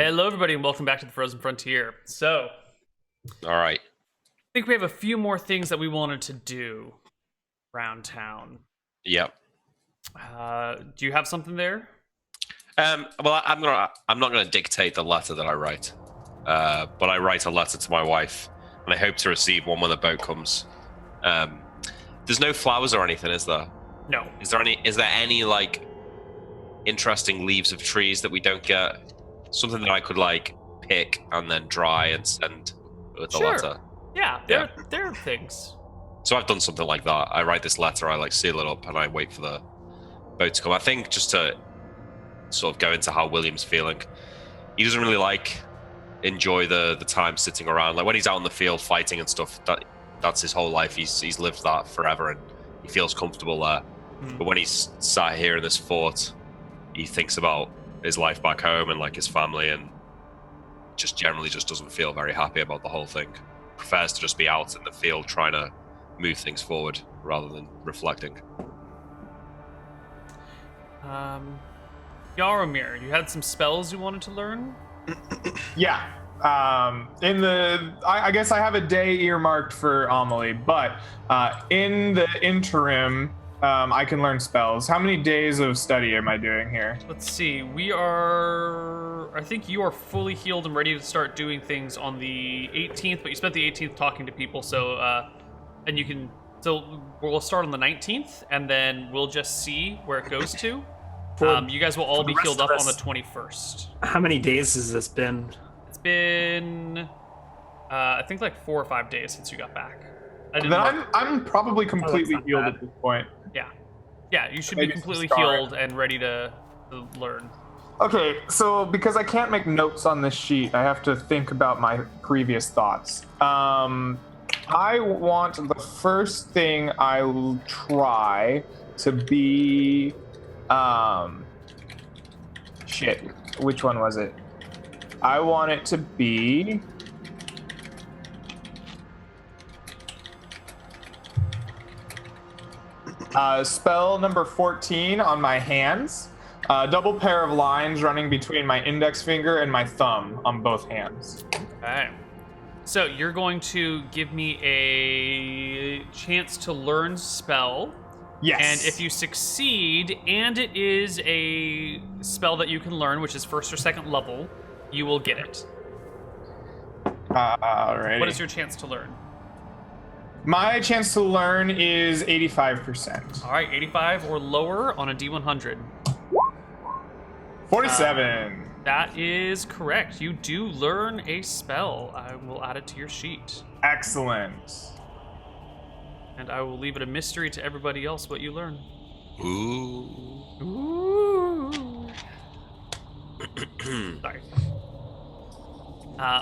Hello, everybody, and welcome back to the Frozen Frontier. So, All right. I think we have a few more things that we wanted to do around town. Yep. Do you have something there? Well, I'm not gonna dictate the letter that I write, but I write a letter to my wife, and I hope to receive one when the boat comes. There's no flowers or anything, is there? No. Is there any like interesting leaves of trees that we don't get? Something that I could like pick and then dry and send with the letter. Yeah, there are things. So I've done something like that. I write this letter, I like seal it up, and I wait for the boat to come. I think just to sort of go into how William's feeling. He doesn't really enjoy the time sitting around. Like when he's out in the field fighting and stuff, that's his whole life. He's lived that forever and he feels comfortable there. But when he's sat here in this fort, he thinks about his life back home and like his family, and just generally just doesn't feel very happy about the whole thing. Prefers to just be out in the field trying to move things forward rather than reflecting. Yaromir, you had some spells you wanted to learn? Yeah. I guess I have a day earmarked for Amelie, but in the interim, I can learn spells. How many days of study am I doing here? Let's see. I think you are fully healed and ready to start doing things on the 18th, but you spent the 18th talking to people, so we'll start on the 19th, and then we'll just see where it goes to. You guys will all be healed up on the 21st. How many days has this been? It's been, I think like 4 or 5 days since you got back. I'm probably completely healed at this point. Yeah, you should be completely healed and ready to learn. Okay, so because I can't make notes on this sheet, I have to think about my previous thoughts. I want the first thing I'll try to be, which one was it? I want it to be spell number 14 on my hands. Double pair of lines running between my index finger and my thumb on both hands. Okay. So you're going to give me a chance to learn spell. Yes. And if you succeed, and it is a spell that you can learn, which is first or second level, you will get it. Alrighty. What is your chance to learn? My chance to learn is 85%. All right, 85 or lower on a D100. 47. That is correct. You do learn a spell. I will add it to your sheet. Excellent. And I will leave it a mystery to everybody else what you learn. Ooh. Sorry.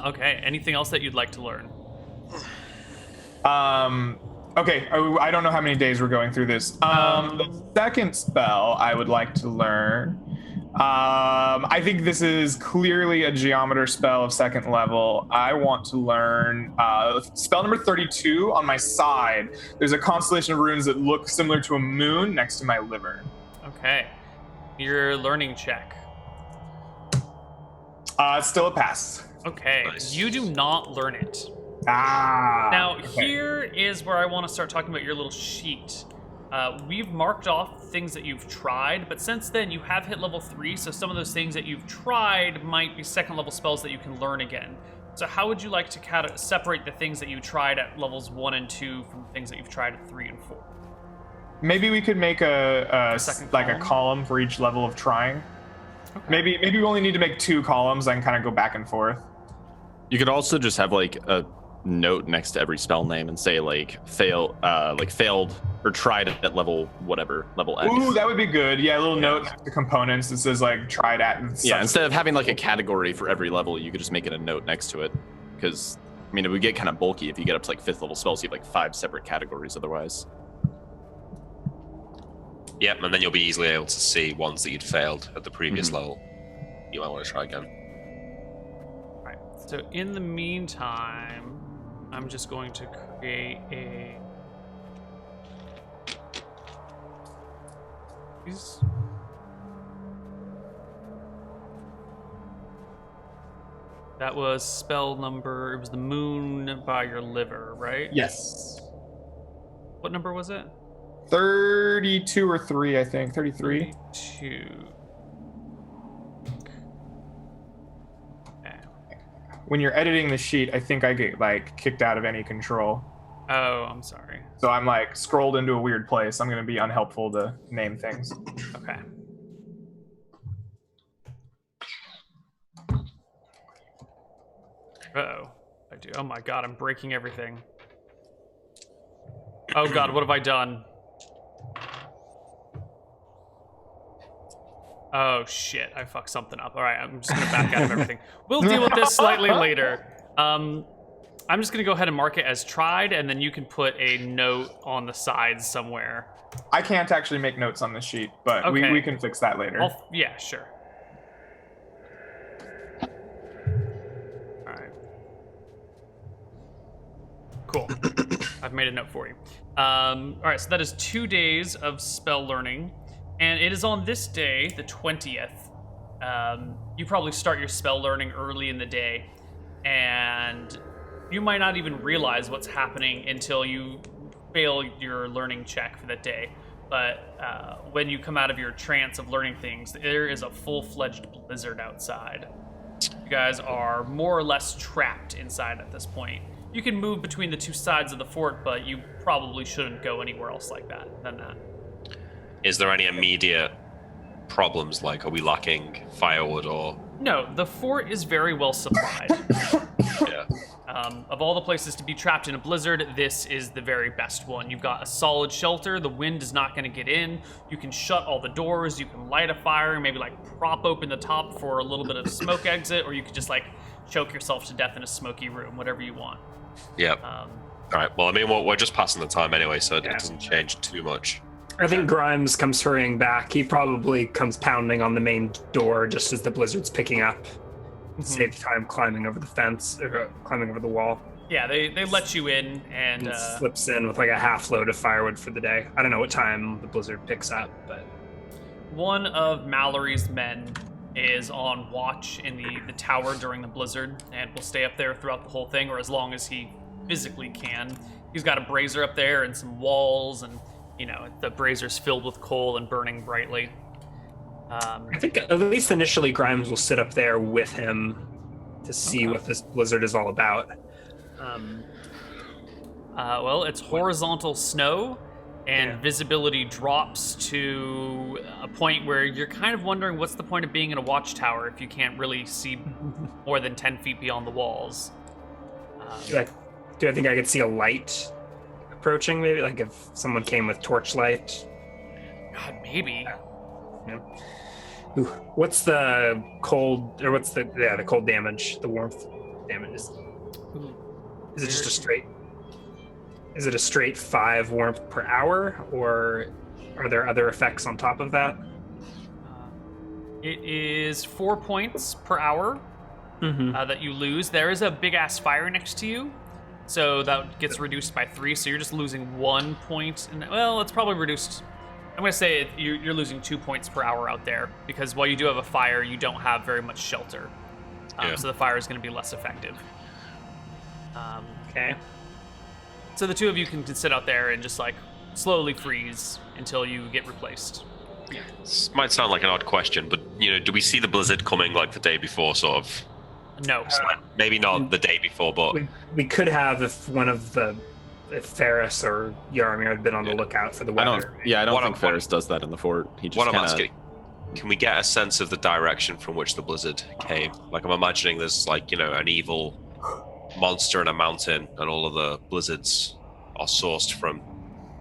Okay, anything else that you'd like to learn? Okay, I don't know how many days we're going through this. The second spell I would like to learn, I think this is clearly a geometer spell of second level. I want to learn spell number 32 on my side. There's a constellation of runes that look similar to a moon next to my liver. Okay. Your learning check. It's still a pass. Okay, Nice. You do not learn it. Now, Here is where I want to start talking about your little sheet. We've marked off things that you've tried, but since then you have hit level 3, so some of those things that you've tried might be second level spells that you can learn again. So how would you like to separate the things that you tried at levels 1 and 2 from the things that you've tried at 3 and 4? Maybe we could make a column for each level of trying. Okay. Maybe we only need to make 2 columns and kind of go back and forth. You could also just have like a note next to every spell name and say failed or tried at level whatever, level X. Ooh, that would be good. Yeah, a little note next to components that says like tried at. Yeah, instead of having like a category for every level, you could just make it a note next to it. Because I mean, it would get kind of bulky if you get up to like 5th level spells. You have like 5 separate categories otherwise. Yep, and then you'll be easily able to see ones that you'd failed at the previous level. You might want to try again. Alright, so in the meantime, I'm just going to create a... That was spell number. It was the moon by your liver, right? Yes. What number was it? 32 or 3, I think. 33. 32. Okay. When you're editing the sheet, I think I get like kicked out of any control. Oh, I'm sorry. So I'm like scrolled into a weird place. I'm going to be unhelpful to name things. Okay. Uh-oh. I do. Oh my god, I'm breaking everything. Oh god, what have I done? Oh shit, I fucked something up. Alright, I'm just gonna back out of everything. We'll deal with this slightly later. I'm just gonna go ahead and mark it as tried, and then you can put a note on the sides somewhere. I can't actually make notes on this sheet, but Okay. we can fix that later. Yeah, sure. Alright. Cool. I've made a note for you. Alright, so that is 2 days of spell learning. And it is on this day, the 20th. You probably start your spell learning early in the day. And you might not even realize what's happening until you fail your learning check for that day. But when you come out of your trance of learning things, there is a full-fledged blizzard outside. You guys are more or less trapped inside at this point. You can move between the two sides of the fort, but you probably shouldn't go anywhere else like that than that. Is there any immediate problems? Like, are we lacking firewood or? No, the fort is very well supplied. Yeah. Of all the places to be trapped in a blizzard, this is the very best one. You've got a solid shelter. The wind is not going to get in. You can shut all the doors. You can light a fire and maybe like prop open the top for a little bit of smoke exit, or you could just like choke yourself to death in a smoky room, whatever you want. Yeah. All right. Well, I mean, we're just passing the time anyway, so it doesn't change too much. I think Grimes comes hurrying back. He probably comes pounding on the main door just as the blizzard's picking up. Save time climbing over the fence, or climbing over the wall. Yeah, they let you in and Slips in with like a half load of firewood for the day. I don't know what time the blizzard picks up, but one of Mallory's men is on watch in the tower during the blizzard and will stay up there throughout the whole thing, or as long as he physically can. He's got a brazier up there and some walls, and you know, the brazier's filled with coal and burning brightly. I think at least initially Grimes will sit up there with him to see what this blizzard is all about. Well, it's horizontal snow, and visibility drops to a point where you're kind of wondering what's the point of being in a watchtower if you can't really see more than 10 feet beyond the walls. Do I think I could see a light approaching? Maybe like if someone came with torchlight. God, maybe. Yeah. Ooh, what's the cold, or what's the cold damage, the warmth damage? Is it just a straight? Is it a straight 5 warmth per hour, or are there other effects on top of that? It is 4 points per hour that you lose. There is a big ass fire next to you, so that gets reduced by 3. So you're just losing 1 point. Well, it's probably reduced. I'm gonna say you're losing 2 points per hour out there, because while you do have a fire, you don't have very much shelter. So the fire is gonna be less effective. Okay. So the two of you can sit out there and just like slowly freeze until you get replaced. This might sound like an odd question, but you know, do we see the blizzard coming like the day before, sort of? No. Maybe not the day before, but We could have if Ferris or Yaramir had been on the lookout for the I weather. don't think Ferris does that in the fort. He just what I'm kinda, asking, can we get a sense of the direction from which the blizzard came? Like, I'm imagining there's like, you know, an evil monster in a mountain, and all of the blizzards are sourced from,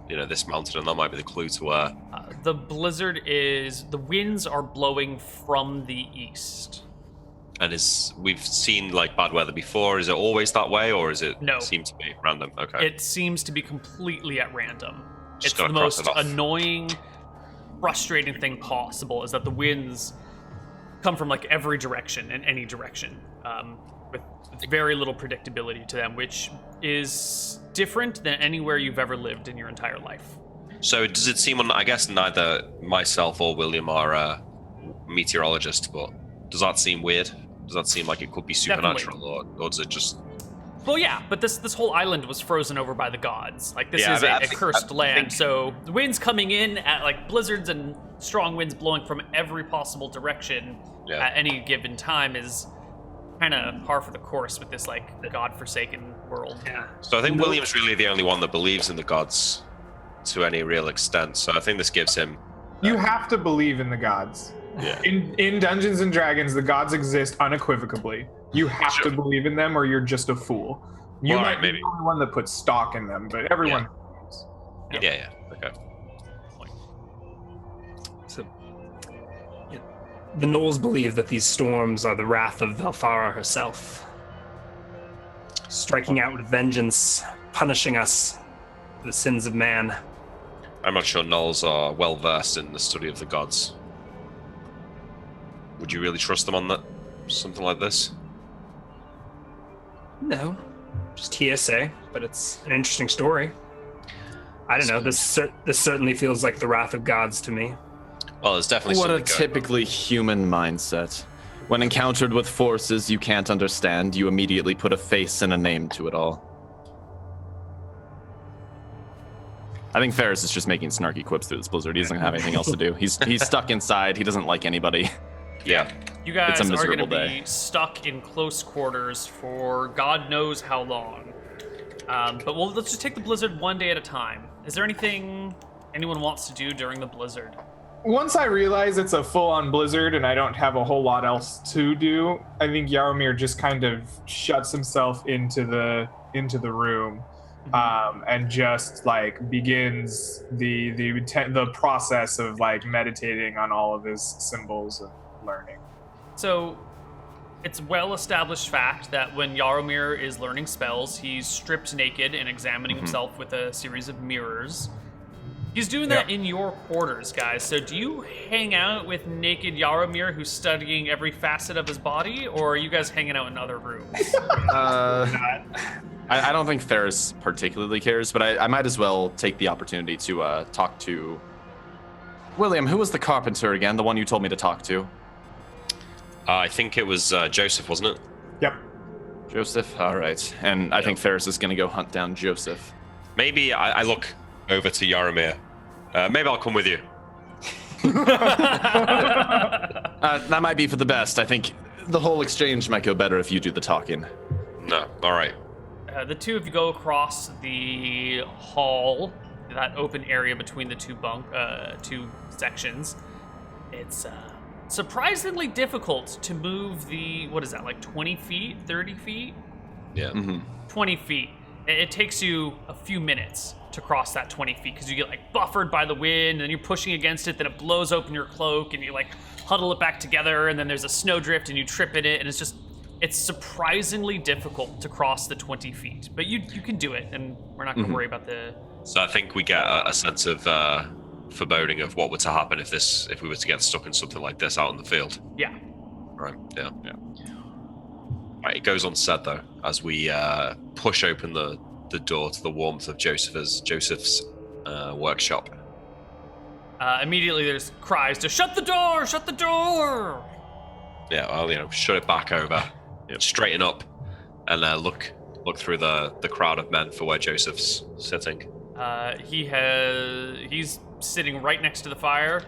you know, this mountain, and that might be the clue to where. The blizzard the winds are blowing from the east. And we've seen like bad weather before. Is it always that way, or is it No. seem to be random? Okay. It seems to be completely at random. Just It's the gotta cross most it off. annoying, frustrating thing possible is that the winds come from like every direction and any direction, with very little predictability to them, which is different than anywhere you've ever lived in your entire life. So does it seem? I guess neither myself or William are meteorologists, but does that seem weird Does that seem like it could be supernatural, or does it just? Well, yeah, but this whole island was frozen over by the gods. Like, this Yeah, is I a think- cursed I land, think- so the winds coming in at, like, blizzards and strong winds blowing from every possible direction Yeah. at any given time is kind of par for the course with this, like, godforsaken world. Yeah. So I think William's really the only one that believes in the gods to any real extent. So I think this gives him. You have to believe in the gods. Yeah. In Dungeons and Dragons, the gods exist unequivocally. You have Sure. to believe in them, or you're just a fool. You Well, might alright, be maybe. the only one that puts stock in them, but everyone. believes. Yeah. Okay. So, yeah. The Knolls believe that these storms are the wrath of Velfara herself, striking out with vengeance, punishing us for the sins of man. I'm not sure Knolls are well versed in the study of the gods. Would you really trust them on that? Something like this? No, just hearsay, but it's an interesting story. I don't know. This certainly feels like the wrath of gods to me. Well, there's definitely What a something going on. typically human mindset. When encountered with forces you can't understand, you immediately put a face and a name to it all. I think Ferris is just making snarky quips through this blizzard. He doesn't have anything else to do. He's stuck inside. He doesn't like anybody. Yeah. You guys It's a are going to miserable be day. stuck in close quarters for God knows how long. But let's just take the blizzard one day at a time. Is there anything anyone wants to do during the blizzard? Once I realize it's a full-on blizzard and I don't have a whole lot else to do, I think Yaromir just kind of shuts himself into the room, and just like begins the process of like meditating on all of his symbols and learning. So, it's well-established fact that when Yaromir is learning spells, he's stripped naked and examining himself with a series of mirrors. He's doing that in your quarters, guys. So do you hang out with naked Yaromir who's studying every facet of his body, or are you guys hanging out in other rooms? I don't think Ferris particularly cares, but I might as well take the opportunity to talk to William. Who was the carpenter again? The one you told me to talk to? I think it was Joseph, wasn't it? Yep. Joseph? All right. And I think Ferris is going to go hunt down Joseph. Maybe I look over to Yaromir. Maybe I'll come with you. That might be for the best. I think the whole exchange might go better if you do the talking. No. All right. The two of you go across the hall, that open area between the two sections. It's surprisingly difficult to move the, what is that, like 20 feet, 30 feet? Yeah. 20 feet. It takes you a few minutes to cross that 20 feet because you get like buffered by the wind and then you're pushing against it, then it blows open your cloak and you like huddle it back together and then there's a snowdrift and you trip in it and it's surprisingly difficult to cross the 20 feet. But you can do it and we're not going to worry about the... So I think we get a sense of foreboding of what were to happen if we were to get stuck in something like this out in the field. Yeah. Right. Yeah. Right, it goes unsaid though as we push open the door to the warmth of Joseph's workshop. Immediately there's cries to shut the door, shut the door. Yeah, I'll shut it back over, straighten up, and look through the crowd of men for where Joseph's sitting. He's sitting right next to the fire,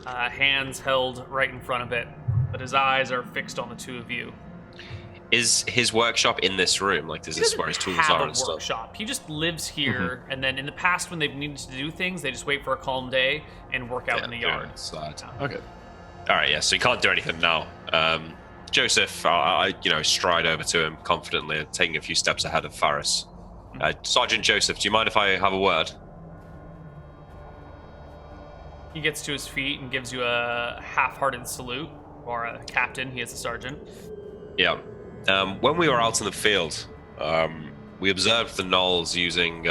hands held right in front of it, but his eyes are fixed on the two of you. Is his workshop in this room? Like, is this where his tools are and a stuff? workshop. He just lives here, and then in the past, when they've needed to do things, they just wait for a calm day and work out in the yard. Outside. Okay. All right, yeah. So you can't do anything now. Joseph, I stride over to him confidently, taking a few steps ahead of Faris. Sergeant Joseph, do you mind if I have a word? He gets to his feet and gives you a half-hearted salute, or a captain. He is a sergeant. Yeah. When we were out in the field, we observed the Knolls using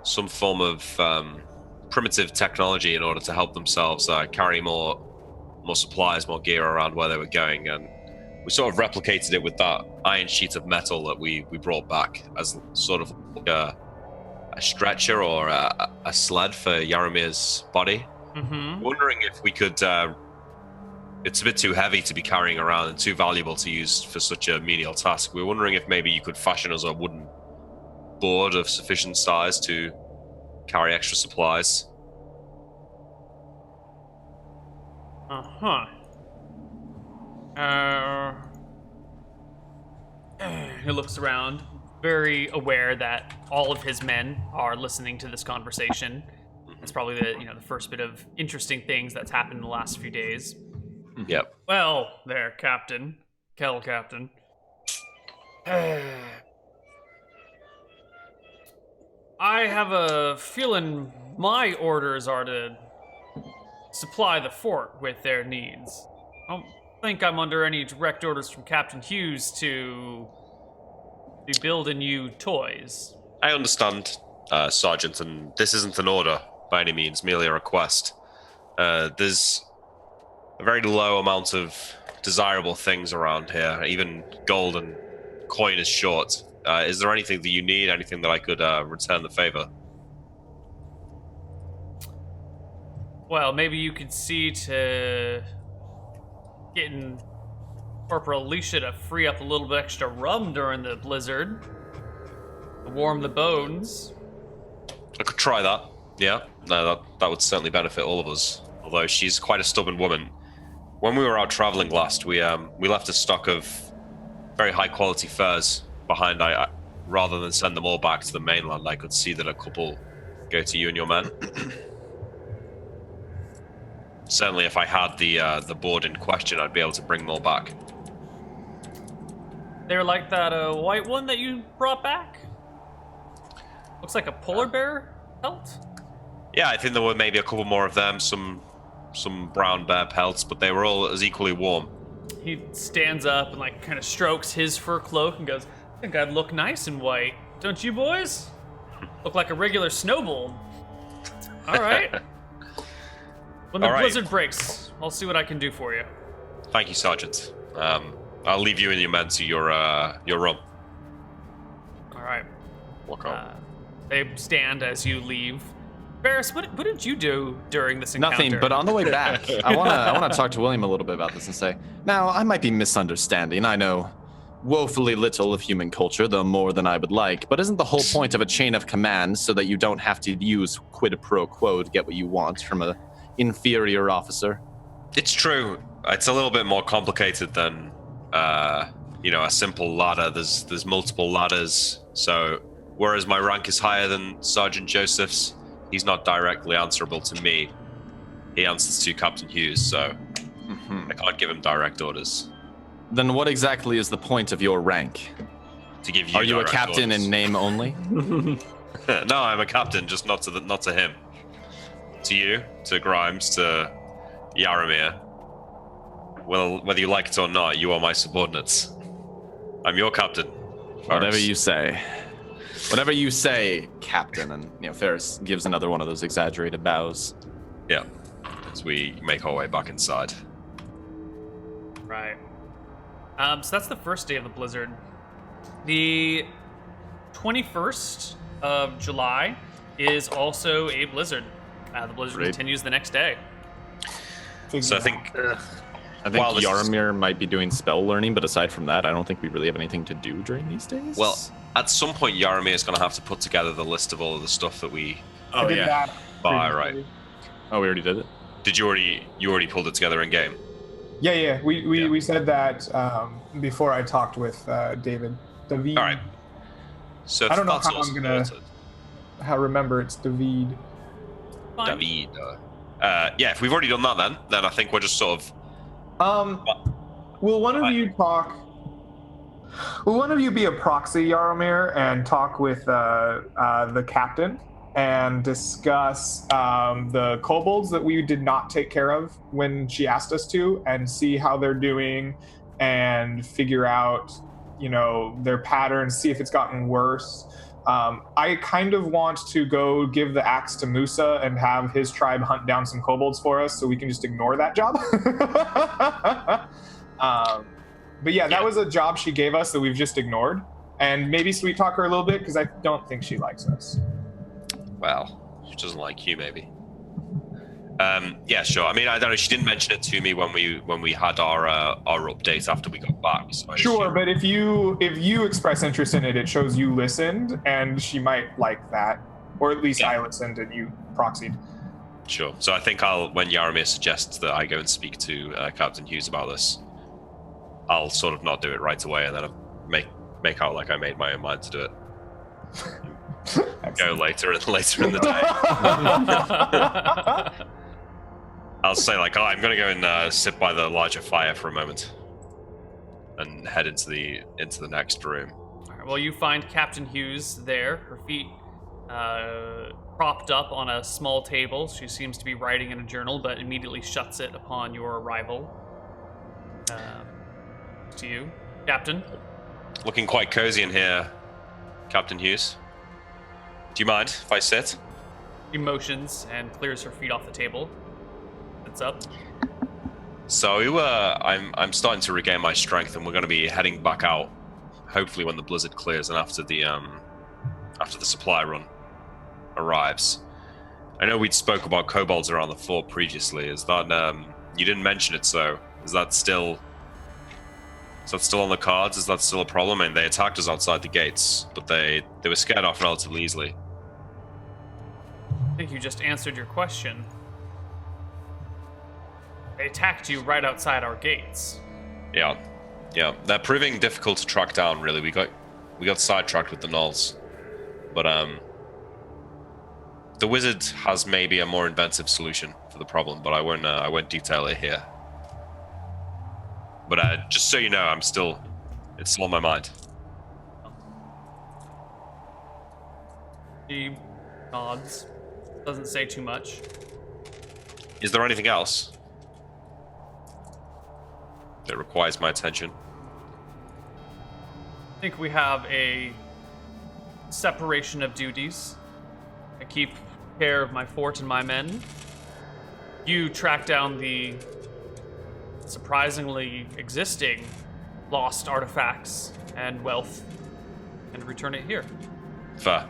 some form of primitive technology in order to help themselves carry more supplies, more gear around where they were going, and we sort of replicated it with that iron sheet of metal that we brought back as sort of like a stretcher or a sled for Yaromir's body. Mm-hmm. Wondering if we could it's a bit too heavy to be carrying around and too valuable to use for such a menial task. We were wondering if maybe you could fashion us a wooden board of sufficient size to carry extra supplies. Uh-huh. He looks around, very aware that all of his men are listening to this conversation. It's probably the first bit of interesting things that's happened in the last few days. Yep. Well, there, Captain. Captain. I have a feeling my orders are to supply the fort with their needs. I don't think I'm under any direct orders from Captain Hughes to be building you toys. I understand, Sergeant, and this isn't an order by any means, merely a request. There's a very low amount of desirable things around here. Even gold and coin is short. Is there anything that you need? Anything that I could return the favor? Well, maybe you could see to getting Corporal Alicia to free up a little bit extra rum during the blizzard. To warm the bones. I could try that. Yeah, no, that would certainly benefit all of us. Although she's quite a stubborn woman. When we were out traveling last, we left a stock of very high quality furs behind. Rather than send them all back to the mainland, I could see that a couple go to you and your men. Certainly, if I had the board in question, I'd be able to bring them all back. They're like that white one that you brought back? Looks like a polar bear pelt? Yeah, I think there were maybe a couple more of them, some brown bear pelts, but they were all as equally warm. He stands up and kind of strokes his fur cloak and goes, I think I'd look nice in white. Don't you boys? Look like a regular snowball. All right. When the blizzard breaks, I'll see what I can do for you. Thank you, Sergeant. I'll leave you and your men to your room. All right. Walk on. They stand as you leave. Barris, what did you do during this encounter? Nothing, but on the way back, I wanna talk to William a little bit about this and say, now, I might be misunderstanding. I know woefully little of human culture, though more than I would like, but isn't the whole point of a chain of command so that you don't have to use quid pro quo to get what you want from an inferior officer? It's true. It's a little bit more complicated than a simple ladder. There's multiple ladders. So whereas my rank is higher than Sergeant Joseph's, he's not directly answerable to me. He answers to Captain Hughes, so I can't give him direct orders. Then what exactly is the point of your rank? To give you. Are you a captain orders. in name only? No, I'm a captain, just not to him. To you, to Grimes, to Yaramir. Well, whether you like it or not, you are my subordinates. I'm your captain. Ferris. Whatever you say. Whatever you say, Captain. And Ferris gives another one of those exaggerated bows. Yeah, as we make our way back inside. Right. So that's the first day of the blizzard. The 21st of July is also a blizzard. The blizzard Great. continues the next day. So I think Yaramir might be doing spell learning, but aside from that, I don't think we really have anything to do during these days. Well, at some point, Yaramir is going to have to put together the list of all of the stuff that we I did that buy, previously. right? Oh, we already did it? Did you already pulled it together in game? Yeah. We said that before I talked with David. David. All right. So I don't know that's how also I'm gonna noted. remember it's David. Fine. David. Yeah, if we've already done that, then I think we're just sort of. Will one of you talk? Will one of you be a proxy, Yaramir, and talk with the captain and discuss the kobolds that we did not take care of when she asked us to, and see how they're doing, and figure out, their patterns, see if it's gotten worse. I kind of want to go give the axe to Musa and have his tribe hunt down some kobolds for us, so we can just ignore that job. But yeah, that was a job she gave us that we've just ignored, and maybe sweet talk her a little bit because I don't think she likes us. Well, she doesn't like you, maybe. Yeah, sure. I mean, I don't know. She didn't mention it to me when we had our update after we got back. So I Sure, assume- but if you express interest in it, it shows you listened, and she might like that, or at least Yeah. I listened and you proxied. Sure. So I think when Yaramir suggests that I go and speak to Captain Hughes about this, I'll sort of not do it right away, and then I'll make out like I made my own mind to do it. Go later in the day. I'll say like, I'm gonna go and sit by the larger fire for a moment, and head into the next room. All right, well, you find Captain Hughes there, her feet propped up on a small table. She seems to be writing in a journal, but immediately shuts it upon your arrival. To you, Captain. Looking quite cozy in here, Captain Hughes. Do you mind if I sit? She motions and clears her feet off the table. It's up. So I'm starting to regain my strength, and we're going to be heading back out. Hopefully, when the blizzard clears and after the supply run arrives. I know we'd spoke about kobolds around the fort previously. Is that you didn't mention it? So is that still on the cards? Is that still a problem? And they attacked us outside the gates, but they were scared off relatively easily. I think you just answered your question. They attacked you right outside our gates. Yeah. They're proving difficult to track down. Really, we got sidetracked with the gnolls, but the wizard has maybe a more inventive solution for the problem. But I won't detail it here. But just so you know, it's still on my mind. He nods. Doesn't say too much. Is there anything else that requires my attention? I think we have a separation of duties. I keep care of my fort and my men. You track down the surprisingly existing lost artifacts and wealth and return it here. Fair.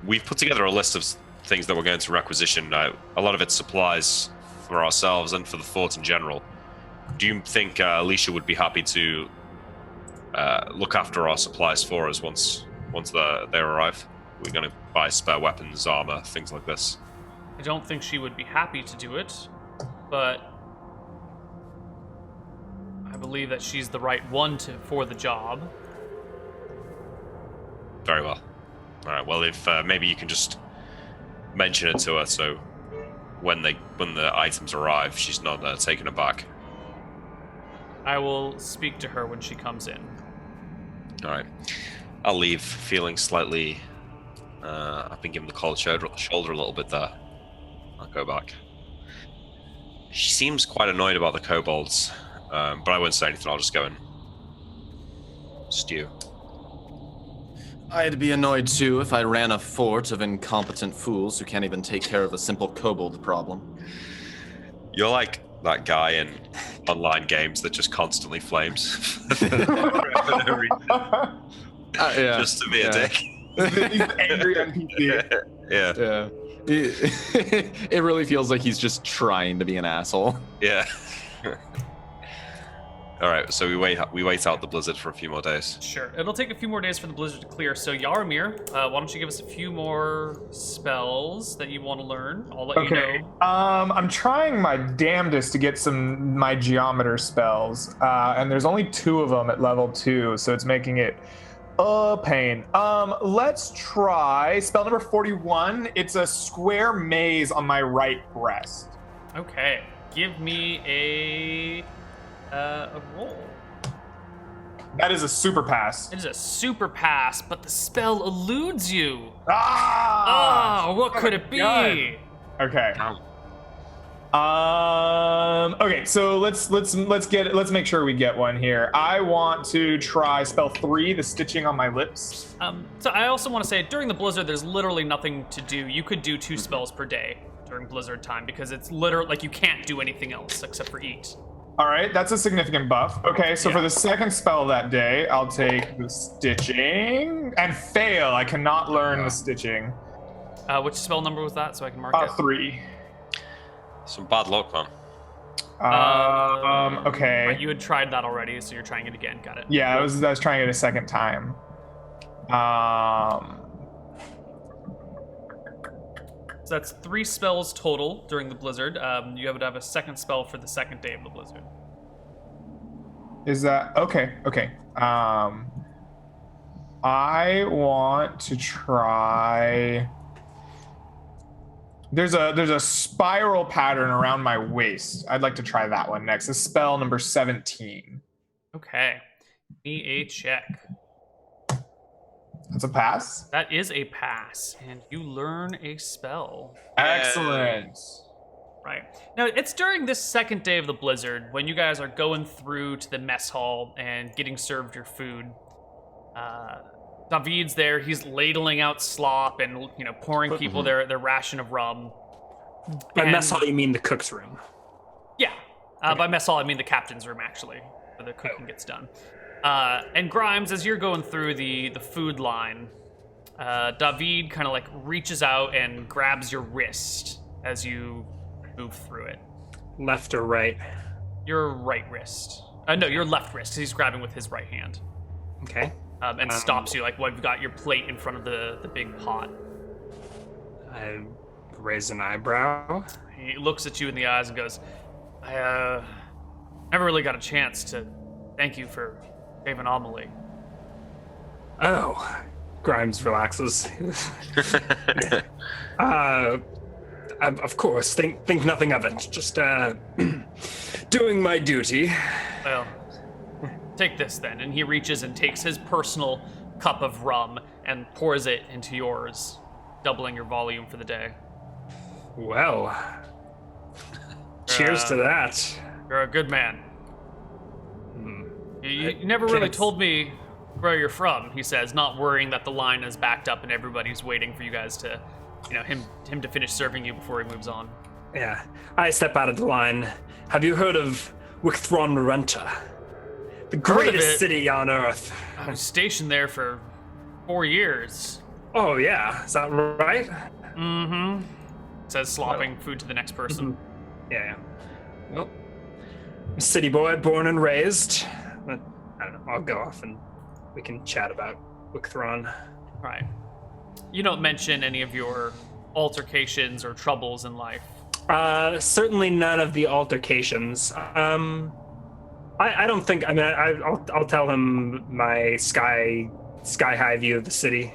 We've put together a list of things that we're going to requisition. A lot of it's supplies for ourselves and for the fort in general. Do you think Alicia would be happy to look after our supplies for us once they arrive? We're going to buy spare weapons, armor, things like this. I don't think she would be happy to do it, but I believe that she's the right one for the job. Very well. All right. Well, if maybe you can just mention it to her, so when the items arrive, she's not taken aback. I will speak to her when she comes in. All right. I'll leave feeling slightly. I've been given the cold shoulder a little bit there. I'll go back. She seems quite annoyed about the kobolds, but I won't say anything. I'll just go and stew. I'd be annoyed too if I ran a fort of incompetent fools who can't even take care of a simple kobold problem. You're like that guy in online games that just constantly flames. Yeah. Just to be a dick. He's angry NPC. Yeah. It really feels like he's just trying to be an asshole. Yeah. All right, so we wait out the blizzard for a few more days. Sure. It'll take a few more days for the blizzard to clear. So Yaramir, why don't you give us a few more spells that you want to learn? I'll let you know. I'm trying my damnedest to get my geometer spells, and there's only 2 of them at level 2, so it's making it a pain. Let's try spell number 41. It's a square maze on my right breast. Okay. Give me a roll. That is a super pass. It is a super pass, but the spell eludes you. Ah! Oh, what could it be? God. Okay. Okay, so let's make sure we get one here. I want to try spell 3, the stitching on my lips. So I also want to say, during the blizzard, there's literally nothing to do. You could do 2 spells per day during blizzard time because it's literally like you can't do anything else except for eat. All right, that's a significant buff. Okay, so Yeah. for the second spell that day, I'll take the stitching and fail. I cannot learn the stitching. Which spell number was that, so I can mark it? 3. Some bad luck, man. Okay. Right, you had tried that already, so you're trying it again. Got it. Yeah, I was trying it a second time. So that's 3 spells total during the blizzard. You have to have a second spell for the second day of the blizzard. Is that okay? Okay. I want to try. There's a spiral pattern around my waist. I'd like to try that one next. This spell number 17. Okay. Give me a check. That's a pass. That is a pass, and you learn a spell. Excellent. Right. Now, it's during this second day of the blizzard when you guys are going through to the mess hall and getting served your food. David's there. He's ladling out slop and, pouring people their ration of rum. By mess hall, you mean the cook's room? Yeah. By mess hall, I mean the captain's room, actually, where the cooking gets done. And Grimes, as you're going through the food line, David kind of like reaches out and grabs your wrist as you move through it. Left or right? Your right wrist. No, your left wrist. He's grabbing with his right hand. Okay. And stops you, like when you've got your plate in front of the big pot. I raise an eyebrow. He looks at you in the eyes and goes, I never really got a chance to thank you for saving Amelie. Oh, Grimes relaxes. Of course, think nothing of it. Just doing my duty. Well, take this then. And he reaches and takes his personal cup of rum and pours it into yours, doubling your volume for the day. Well, cheers to that. You're a good man. You never really told me where you're from, he says, not worrying that the line is backed up and everybody's waiting for you guys to, him to finish serving you before he moves on. Yeah. I step out of the line. Have you heard of Wicthron Renta? The greatest city on Earth. I was stationed there for 4 years. Oh, yeah. Is that right? Mm-hmm. Says, slopping food to the next person. Yeah. Well, city boy, born and raised. But, I don't know. I'll go off and we can chat about Wicthron. Right. You don't mention any of your altercations or troubles in life. Certainly none of the altercations. I don't think. I mean, I'll tell him my sky high view of the city.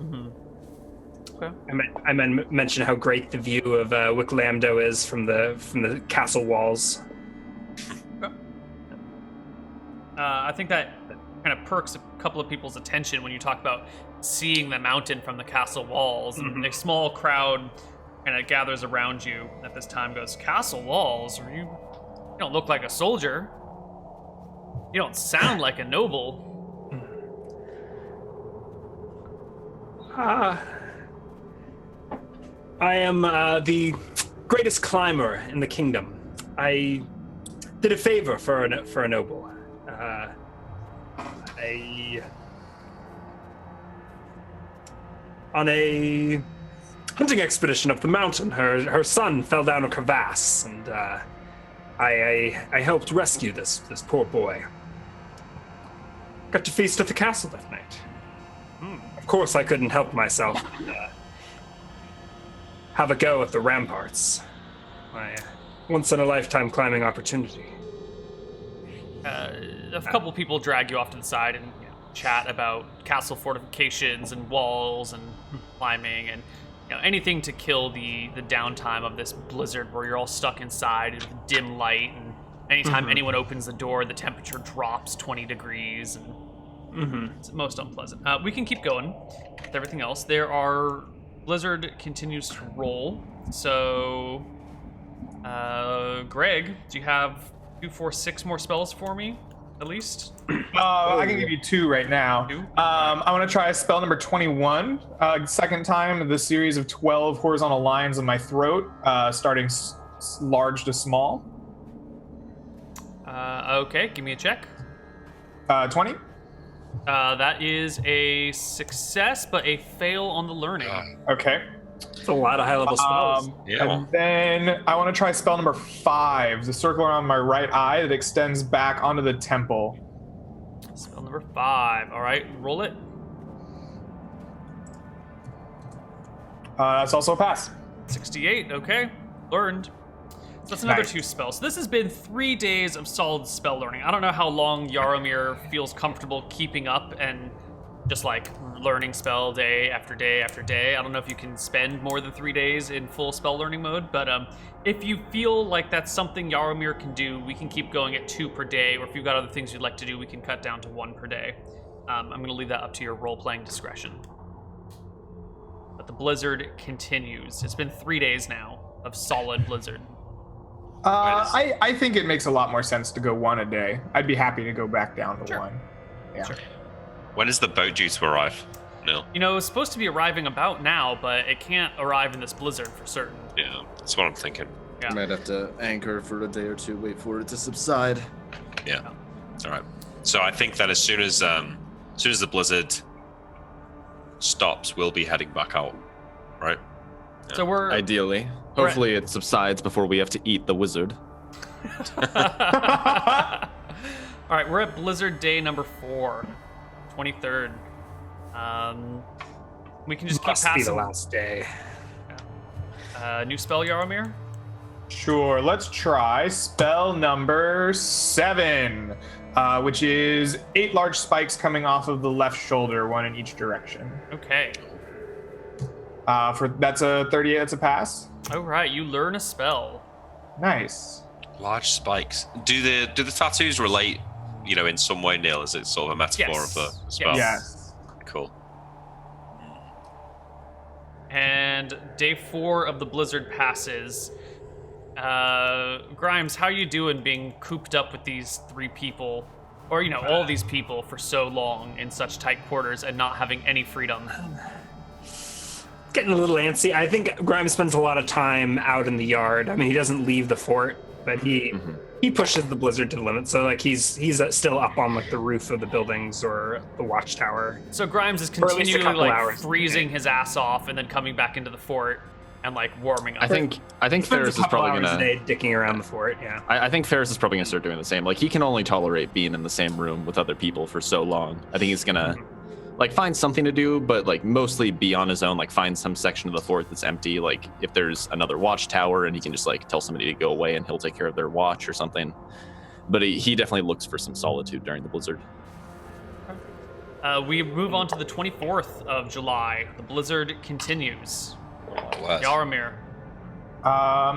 Mm-hmm. Okay. I mention how great the view of Wicklamdo is from the castle walls. Okay. I think that kind of perks a couple of people's attention when you talk about seeing the mountain from the castle walls. Mm-hmm. And a small crowd kind of gathers around you at this time. Goes, castle walls? You don't look like a soldier. You don't sound like a noble. I am the greatest climber in the kingdom. I did a favor for a noble. On a hunting expedition up the mountain, her son fell down a crevasse, and I helped rescue this poor boy. Got to feast at the castle that night. Of course, I couldn't help myself. Have a go at the ramparts. My once-in-a-lifetime climbing opportunity. A couple people drag you off to the side and chat about castle fortifications and walls and climbing and anything to kill the downtime of this blizzard where you're all stuck inside with dim light, and anytime anyone opens the door, the temperature drops 20 degrees, and it's most unpleasant. We can keep going with everything else. Blizzard continues to roll. So, Greg, do you have 2, 4, 6 more spells for me, at least? I can give you 2 right now. 2? I want to try spell number 21. Second time in the series of 12 horizontal lines in my throat, starting large to small. Okay, give me a check. 20. That is a success, but a fail on the learning. Okay. It's a lot of high-level spells. Yeah. And then I want to try spell number 5, the circle around my right eye that extends back onto the temple. Spell number 5. All right, roll it. That's also a pass. 68. Okay, learned. So that's another Nice. 2 spells. So this has been 3 days of solid spell learning. I don't know how long Yaromir feels comfortable keeping up and just like learning spell day after day after day. I don't know if you can spend more than 3 days in full spell learning mode, but if you feel like that's something Yaromir can do, we can keep going at 2 per day, or if you've got other things you'd like to do, we can cut down to 1 per day. I'm going to leave that up to your role-playing discretion. But the blizzard continues. It's been 3 days now of solid blizzard. I think it makes a lot more sense to go 1 a day. I'd be happy to go back down to Sure. 1. Yeah. Sure. When is the boat due to arrive? No. You know, it's supposed to be arriving about now, but it can't arrive in this blizzard for certain. Yeah, that's what I'm thinking. Yeah. I might have to anchor for a day or two, wait for it to subside. Yeah. All right. So I think that as soon as the blizzard stops, we'll be heading back out. Right. So we're Ideally. Hopefully it subsides before we have to eat the wizard. all right. We're at blizzard day number 4, 23rd. We can just keep Must be the passing. last day. New spell, Yaromir. Sure, let's try spell number 7, which is 8 large spikes coming off of the left shoulder, 1 in each direction. Okay. That's a 38. That's a pass. All right. You learn a spell. Nice. Large spikes. Do the tattoos relate? You know, in some way, Neal? Is it sort of a metaphor Yes. of the spell? Yes. Cool. And day 4 of the blizzard passes. Grimes, how you doing being cooped up with these 3 people, or you know, all these people for so long in such tight quarters and not having any freedom? Getting a little antsy. I think Grimes spends a lot of time out in the yard. I mean, he doesn't leave the fort, but he pushes the blizzard to the limit. So like he's still up on like the roof of the buildings or the watchtower. So Grimes is at least a continually couple like hours. freezing his ass off and then coming back into the fort and like warming up. I think Spends Ferris a is couple probably hours gonna. a day dicking around the fort. Yeah. I think Ferris is probably gonna start doing the same. Like he can only tolerate being in the same room with other people for so long. I think he's gonna like find something to do, but like mostly be on his own. Like find some section of the fort that's empty. Like if there's another watchtower, and he can just like tell somebody to go away, and he'll take care of their watch or something. But he definitely looks for some solitude during the blizzard. We move on to the 24th of July. The blizzard continues. West. Yaromir.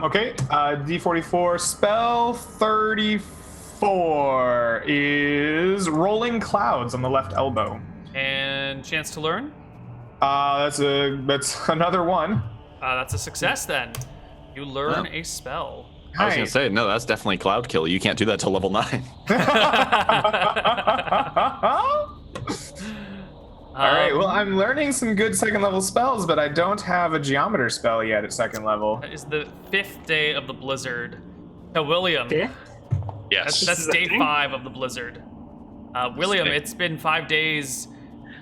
Okay. D44 spell 34 is rolling clouds on the left elbow. And chance to learn? That's another 1. That's a success then. You learn a spell. I was gonna say no, that's definitely cloud kill. You can't do that till level 9. All right, well, I'm learning some good 2nd level spells, but I don't have a geometer spell yet at 2nd level. That is the 5th day of the blizzard. So William, Yeah. Yes. that's is a day thing? 5 of the blizzard. William, it's been 5 days.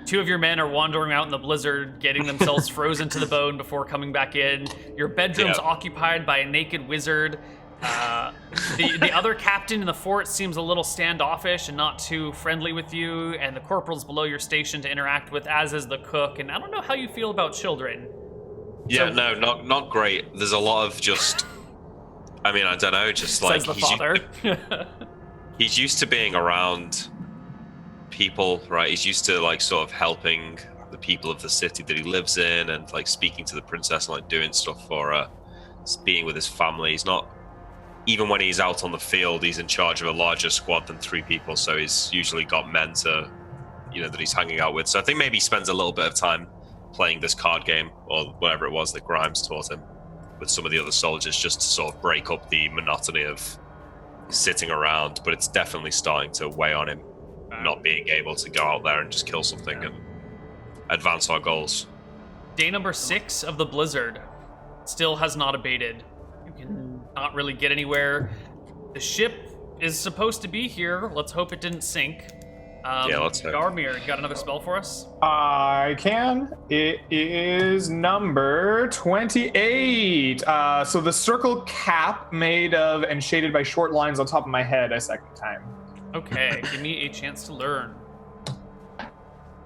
2 of your men are wandering out in the blizzard, getting themselves frozen to the bone before coming back in. Your bedroom's Yeah. occupied by a naked wizard. The other captain in the fort seems a little standoffish and not too friendly with you, and the corporal's below your station to interact with, as is the cook. And I don't know how you feel about children. Yeah, So- no, not great. There's a lot of just. I mean, I don't know, just like Says the father. he's used to being around people, right? He's used to like sort of helping the people of the city that he lives in, and like speaking to the princess and like doing stuff for her, being with his family. He's not. Even when he's out on the field, he's in charge of a larger squad than 3 people, so he's usually got men to, that he's hanging out with. So I think maybe he spends a little bit of time playing this card game, or whatever it was that Grimes taught him, with some of the other soldiers, just to sort of break up the monotony of sitting around. But it's definitely starting to weigh on him, not being able to go out there and just kill something and advance our goals. Day number 6 of the blizzard still has not abated. You can not really get anywhere. The ship is supposed to be here. Let's hope it didn't sink. Yeah, let's hope. Garmir, you got another spell for us? I can. It is number 28. So the circle cap made of and shaded by short lines on top of my head a second time. Okay, give me a chance to learn.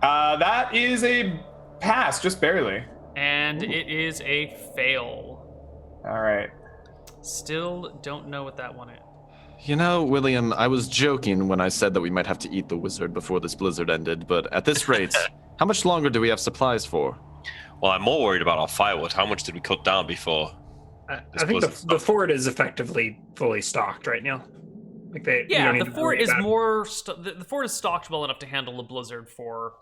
That is a pass, just barely. And it is a fail. All right. Still don't know what that one is. You know, William, I was joking when I said that we might have to eat the wizard before this blizzard ended, but at this rate, how much longer do we have supplies for? Well, I'm more worried about our firewood. How much did we cut down before? I think the fort is effectively fully stocked right now. Like we Yeah, don't need the to fort worry is about- more. The fort is stocked well enough to handle a blizzard for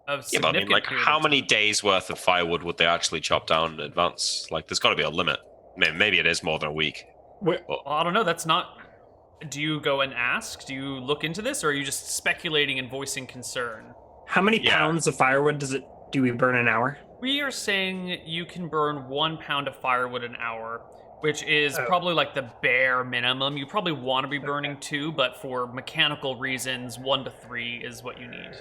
a Yeah, but I significant mean, like, period how of many time. days worth of firewood would they actually chop down in advance? Like, there's got to be a limit. Maybe it is more than a week. Well, I don't know. That's not. Do you go and ask? Do you look into this, or are you just speculating and voicing concern? How many Yeah. pounds of firewood do we burn an hour? We are saying you can burn 1 pound of firewood an hour, which is Oh. probably like the bare minimum. You probably want to be burning 2, but for mechanical reasons, 1 to 3 is what you need.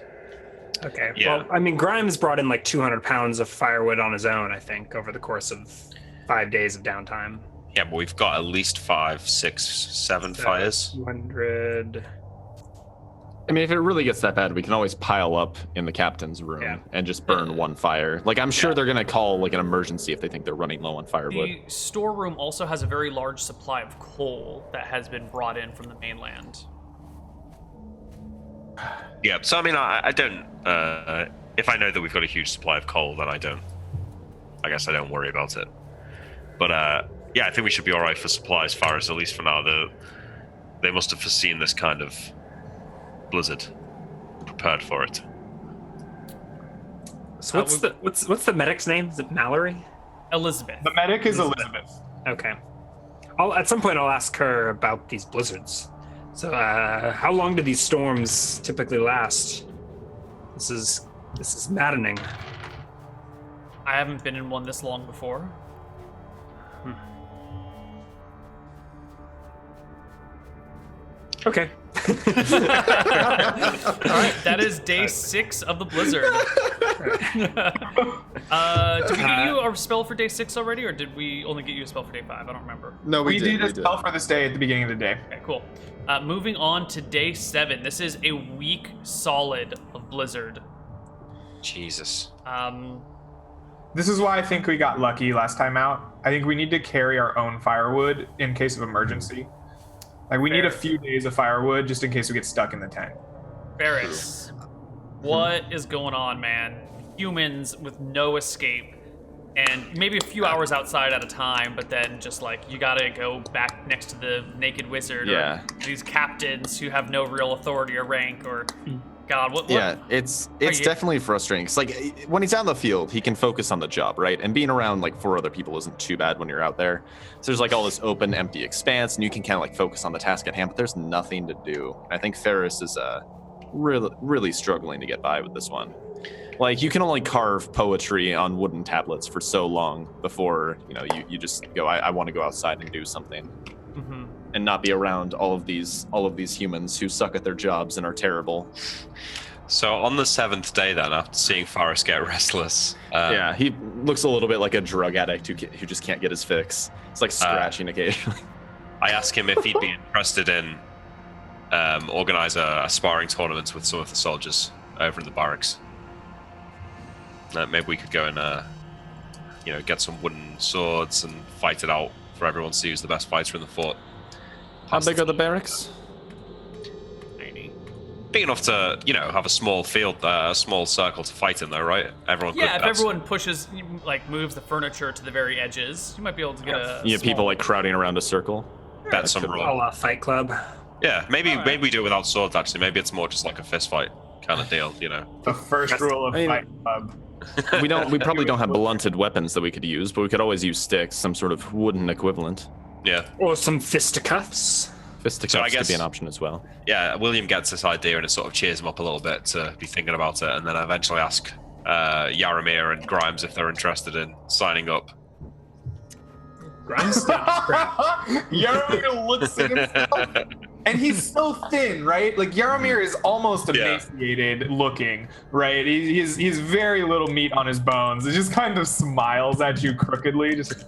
Okay. Yeah. Well, I mean, Grimes brought in like 200 pounds of firewood on his own, I think, over the course of 5 days of downtime. Yeah, but we've got at least 5, 6, 7 fires. 200. I mean, if it really gets that bad, we can always pile up in the captain's room Yeah. and just burn one fire. Like, I'm sure they're going to call, like, an emergency if they think they're running low on firewood. The storeroom also has a very large supply of coal that has been brought in from the mainland. Yeah, so I mean, I don't. If I know that we've got a huge supply of coal, then I don't. I guess I don't worry about it. But yeah, I think we should be all right for supplies, fires, at least for now. They must have foreseen this kind of blizzard, prepared for it. So what's the medic's name? Is it Mallory? Elizabeth. The medic is Elizabeth. Okay. At some point I'll ask her about these blizzards. So how long do these storms typically last? This is maddening. I haven't been in one this long before. Okay. All right, that is day 6 of the blizzard. Did we get you a spell for day 6 already, or did we only get you a spell for day 5? I don't remember. No, We did a spell for this day at the beginning of the day. Okay, cool. Moving on to day 7. This is a week solid of blizzard. Jesus. This is why I think we got lucky last time out. I think we need to carry our own firewood in case of emergency. Like, we need a few days of firewood just in case we get stuck in the tent. Ferris, what is going on, man? Humans with no escape, and maybe a few hours outside at a time, but then just like you gotta go back next to the naked wizard, Yeah. or these captains who have no real authority or rank, or God, what? Yeah, it's you- definitely frustrating. It's like when he's out in the field, he can focus on the job, right? And being around like 4 other people isn't too bad when you're out there. So there's like all this open, empty expanse, and you can kind of like focus on the task at hand. But there's nothing to do. I think Ferris is really struggling to get by with this one. Like, you can only carve poetry on wooden tablets for so long before you just go. I want to go outside and do something. Mhm. And not be around all of these humans who suck at their jobs and are terrible. So on the 7th day, then, after seeing Forrest get restless, Yeah, he looks a little bit like a drug addict who just can't get his fix. It's like scratching occasionally. I asked him if he'd be interested in organize a sparring tournament with some of the soldiers over in the barracks. Maybe we could go and get some wooden swords and fight it out for everyone to see who's the best fighter in the fort. How big are the barracks? Tiny. Big enough to, have a small field, a small circle to fight in, though, right? Everyone. Yeah, could, if that's- everyone pushes, like moves the furniture to the very edges, you might be able to get a. You know, people small- like crowding around a circle. bet some could roll. A la Fight Club. Yeah, maybe Alright. maybe we do it without swords. Actually, maybe it's more just like a fist fight kind of deal. The first rule of I mean- Fight Club. We probably don't have blunted weapons that we could use, but we could always use sticks, some sort of wooden equivalent. Yeah, Or some fisticuffs. Fisticuffs So I could guess- be an option as well. yeah. William gets this idea and it sort of cheers him up a little bit to be thinking about it, and then I eventually ask Yaramir and Grimes if they're interested in signing up. Grimes. Yarmir looks at himself. And he's so thin, right? Like Yaramir is almost emaciated looking, right? He's very little meat on his bones. He just kind of smiles at you crookedly. Just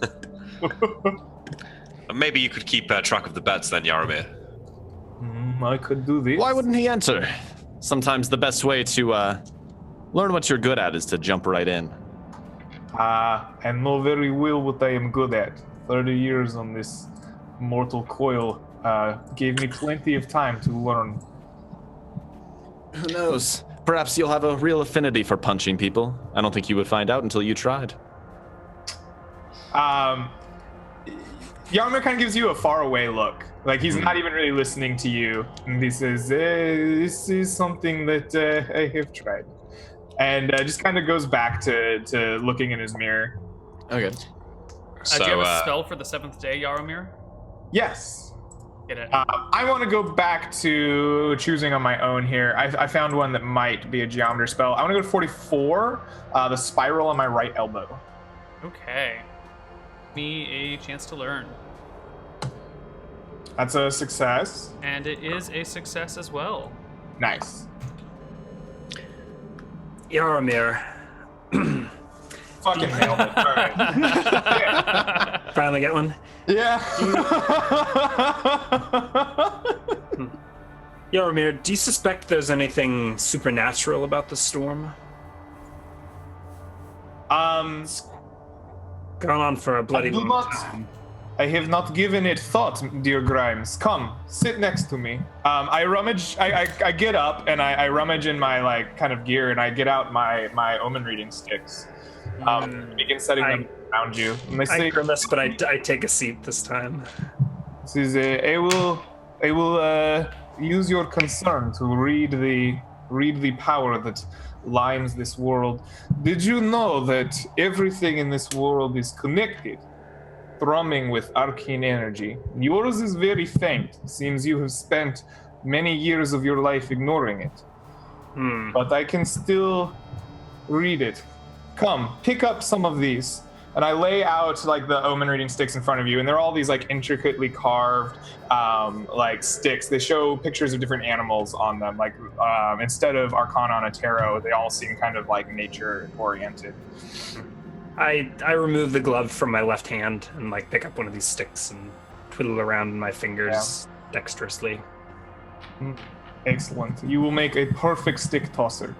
Maybe you could keep track of the beds then, Yaramir. I could do this. Why wouldn't he enter? Sometimes the best way to learn what you're good at is to jump right in. I know very well what I am good at. 30 years on this mortal coil gave me plenty of time to learn. Who knows? Perhaps you'll have a real affinity for punching people. I don't think you would find out until you tried. Yaramir kind of gives you a faraway look. Like he's not even really listening to you. And he says, this is something that I have tried. And just kind of goes back to looking in his mirror. Okay. So, do you have a spell for the 7th day, Yaramir? Yes. Get it. I want to go back to choosing on my own here. I found one that might be a geometer spell. I want to go to 44, the spiral on my right elbow. Okay. Give me a chance to learn. That's a success. And it is a success as well. Nice. Yaramir. Fucking nailed it. All right. Yeah. Finally get one. Yeah. Yaramir, do you suspect there's anything supernatural about the storm? Um, Gone on for a bloody I do long not- time. I have not given it thought, dear Grimes. Come, sit next to me. I rummage. I get up and I rummage in my like kind of gear, and I get out my omen reading sticks. Begin setting them around you. And they say, I grimace, but I take a seat this time. This is I will use your concern to read the power that lines this world. Did you know that everything in this world is connected, thrumming with arcane energy? Yours is very faint. Seems you have spent many years of your life ignoring it. But I can still read it. Come, pick up some of these. And I lay out like the omen reading sticks in front of you, and they're all these like intricately carved like sticks. They show pictures of different animals on them. Like instead of Arcana on a tarot, they all seem kind of like nature oriented. I remove the glove from my left hand and like pick up one of these sticks and twiddle around in my fingers dexterously. Excellent. You will make a perfect stick tosser.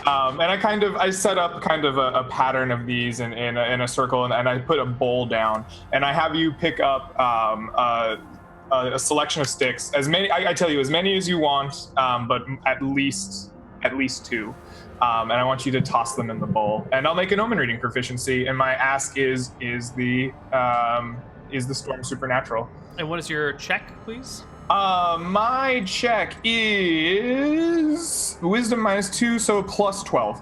And I set up kind of a pattern of these in a circle, and I put a bowl down, and I have you pick up a selection of sticks, as many I tell you as many as you want, but at least 2. And I want you to toss them in the bowl, and I'll make an omen reading proficiency. And my ask is the storm supernatural? And what is your check, please? My check is wisdom -2, so plus 12.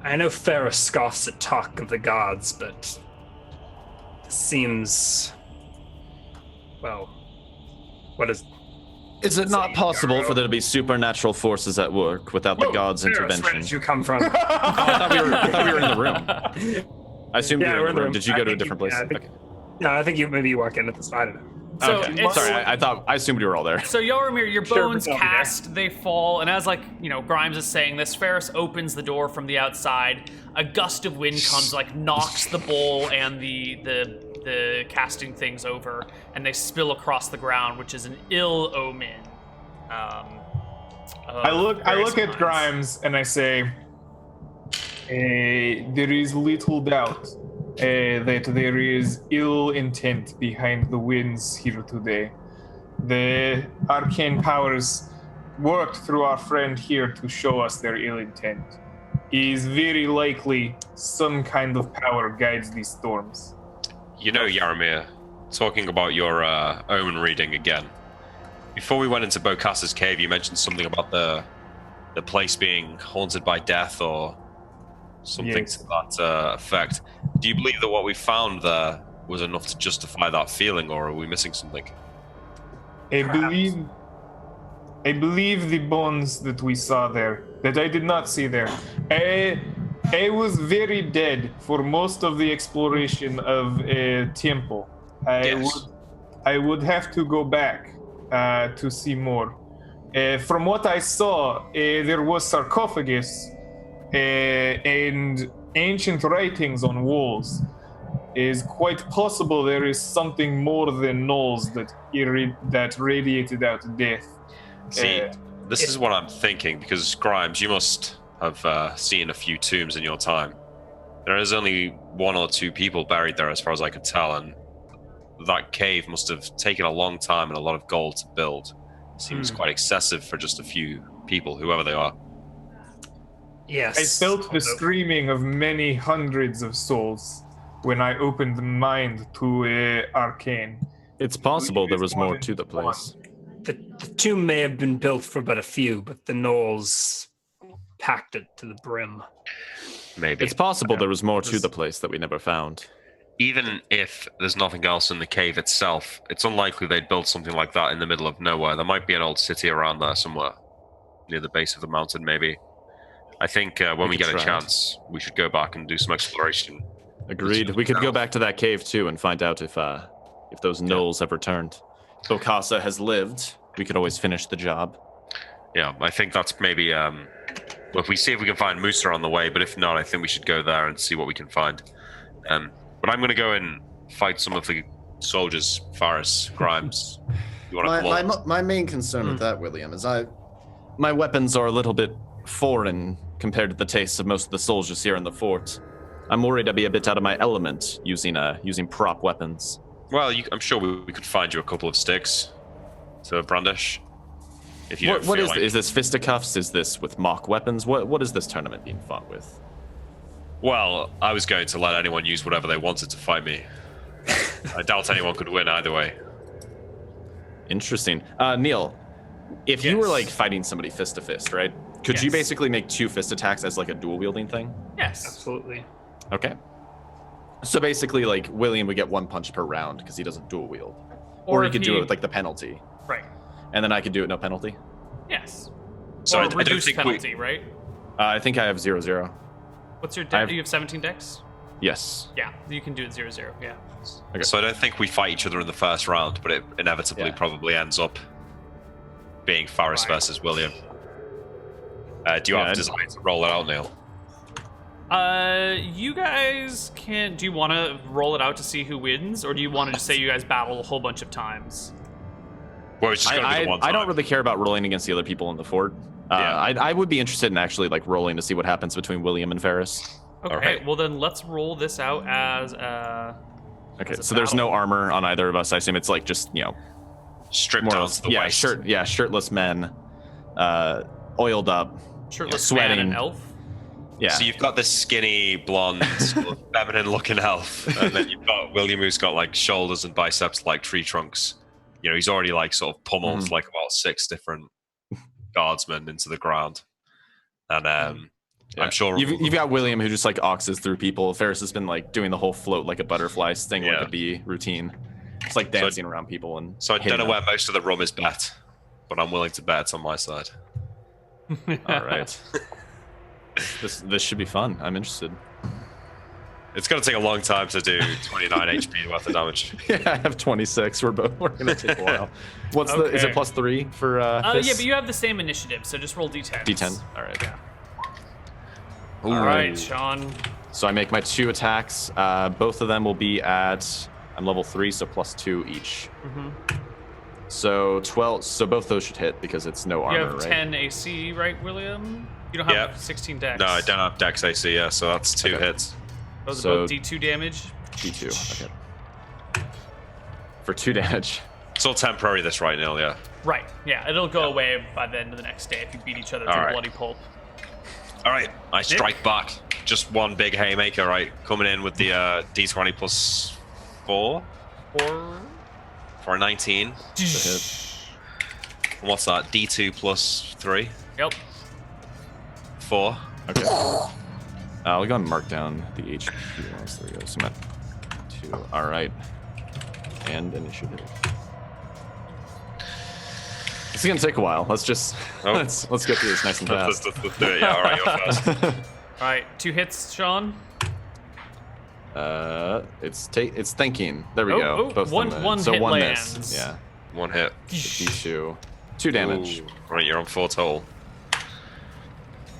I know Pharaoh scoffs at talk of the gods, but this seems, well, what is? Is it not possible for there to be supernatural forces at work without the gods' Pharaoh, where intervention? did you come from? I thought we were in the room. I assumed Yeah, we we're were in in the the room. room. Did you I go to a think different you- place? yeah, I think- Okay. No, I think maybe you walk in at this. I don't know. So Okay. it's- Sorry, I assumed we were all there. So Yaramir, your Sure, bones but don't be there. cast, they fall, and as Grimes is saying this, Ferris opens the door from the outside. A gust of wind comes, knocks the bowl and the casting things over, and they spill across the ground, which is an ill omen. I look at Grimes and I say, there is little doubt that there is ill intent behind the winds here today. The arcane powers worked through our friend here to show us their ill intent. It is very likely some kind of power guides these storms. You know, Yaramir, talking about your omen reading again. Before we went into Bokassa's cave, you mentioned something about the place being haunted by death or something Yes. to that effect. Do you believe that what we found there was enough to justify that feeling, or are we missing something? I believe the bones that we saw there, that I did not see there. I was very dead for most of the exploration of a temple. I would have to go back to see more. From what I saw, there was sarcophagus and ancient writings on walls. Is quite possible there is something more than gnolls that radiated out death. See, this is what I'm thinking, because Grimes, you must have seen a few tombs in your time. There is only 1 or 2 people buried there, as far as I could tell, and that cave must have taken a long time and a lot of gold to build. Seems quite excessive for just a few people, whoever they are. Yes. I felt the screaming of many hundreds of souls when I opened the mind to Arcane. It's possible there was more to the place. The tomb may have been built for but a few, but the gnolls packed it to the brim. Maybe. It's possible there was more to the place that we never found. Even if there's nothing else in the cave itself, it's unlikely they'd build something like that in the middle of nowhere. There might be an old city around there somewhere, near the base of the mountain, maybe. I think when we get a chance, we should go back and do some exploration. Agreed. We could go back to that cave too and find out if those gnolls have returned. If Bokassa has lived, we could always finish the job. Yeah, I think that's maybe. Well, if we see if we can find Musa on the way, but if not, I think we should go there and see what we can find. But I'm going to go and fight some of the soldiers. Faris, Grimes. You want to come on? My main concern with that, William, is my weapons are a little bit foreign compared to the tastes of most of the soldiers here in the fort. I'm worried I'd be a bit out of my element using prop weapons. Well, I'm sure we could find you a couple of sticks to brandish. If you What is this fisticuffs? Is this with mock weapons? What is this tournament being fought with? Well, I was going to let anyone use whatever they wanted to fight me. I doubt anyone could win either way. Interesting. Neal, if you were like fighting somebody fist to fist, right? Could you basically make 2 fist attacks as like a dual wielding thing? Yes. Absolutely. Okay. So basically, like William would get 1 punch per round because he doesn't dual wield, or he could do it with like the penalty, Right. and then I could do it no penalty. Yes. So or I don't reduced think penalty, right? I think I have 0-0. What's your I dex? have- You have 17 dex? Yes. Yeah, you can do it 0-0. Yeah. Okay. So I don't think we fight each other in the first round, but it inevitably probably ends up being Faris versus William. Do you have a desire to roll it out, Neal? You guys can. Do you want to roll it out to see who wins, or do you want to just say you guys battle a whole bunch of times? Well, it's just gonna be the one I don't time. really care about rolling against the other people in the fort. I would be interested in actually like rolling to see what happens between William and Faris. Okay, Alright. well then let's roll this out as Okay, as a so there's no battle. armor on either of us. I assume it's like just Stripped more down or less, to the waist. shirtless men, oiled up, shirtless sweating. man and elf. yeah. So you've got this skinny, blonde, sort of feminine-looking elf, and then you've got William, who's got like shoulders and biceps like tree trunks. You know, he's already like sort of pummeled like about 6 different guardsmen into the ground, and I'm sure You've got William who just like oxes through people. Ferris has been like doing the whole float like a butterfly, sting like a bee routine. It's like dancing around people and. So I don't hitting know where them. most of the rum is bet, but I'm willing to bet it's on my side. All right. This should be fun. I'm interested. It's going to take a long time to do 29 HP worth of damage. Yeah, I have 26. We're gonna take a while. What's the? Is it Okay. +3 for? Yeah, fists? but you have the same initiative, so just roll d10. D10. All right. Yeah. All right, Sean. So I make my 2 attacks. Both of them will be at. I'm level 3, so +2 each. So 12. So both those should hit because it's no You armor, have right? 10 AC, right, William? You don't have Yep. 16 dex. No, I don't have Dex AC, yeah, so that's 2 hits. Those So- are both D2 damage. D2. Okay. For 2 damage. It's all temporary, this right now, yeah. Right. Yeah, it'll go away by the end of the next day if you beat each other to All a right. bloody pulp. All right, I strike back. Just one big haymaker, right? Coming in with the D20 +4 Or for a 19. And what's that? D2 +3? Yep. 4. Okay. I'll go and mark down the HP ones. There we go. So I'm at 2. All right. And initiative. This is gonna take a while. Let's just let's get through this nice and fast. Let's do it, yeah. All right, you're first. All right, 2 hits, Sean. It's thinking. There we Oh, go. oh, Both one- of them. one so hit one lands. miss. Yeah. 1 hit. D2. 2 damage. Ooh. Right, you're on 4 total.